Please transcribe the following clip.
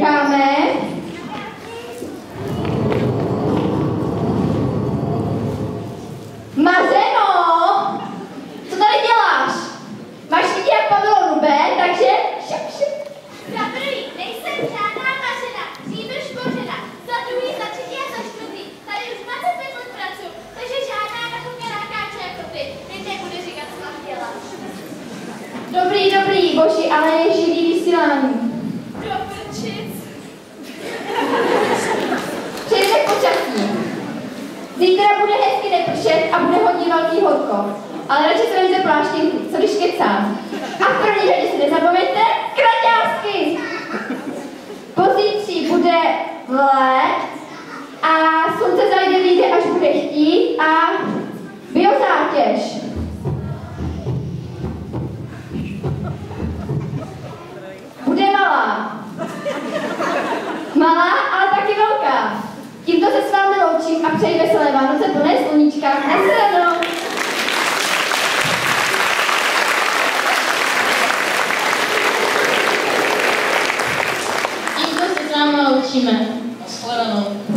necháme. Mařeno! Co tady děláš? Máš lidi jak pavilonu B, takže šup. Za prvý, nejsem žádná mařena, nýbrž Božena. Za druhý, za třetí a za čtvrtý. Tady už 25 let pracuji, takže žádná nachumělákáče jako ty. Teď nebude říkat, co mám dělat. Dobrý, Boži, ale je živý vysílání. Do prčic. Přejdeme k počasí. Zítra bude hezky nepršet a bude hodně velký horko. Ale radši se vemte pláštěnku, co když kecám. A v první řadě si nezapomeňte kraťásky. Pozítří bude vlé a slunce zajde vyjde, až bude chtít a biozátěž. Bude malá, ale taky velká. Tímto se s vámi loučím a přeji veselé Vánoce plné sluníčka. Nashledanou. Tímto se s vámi loučíme. Nashledanou.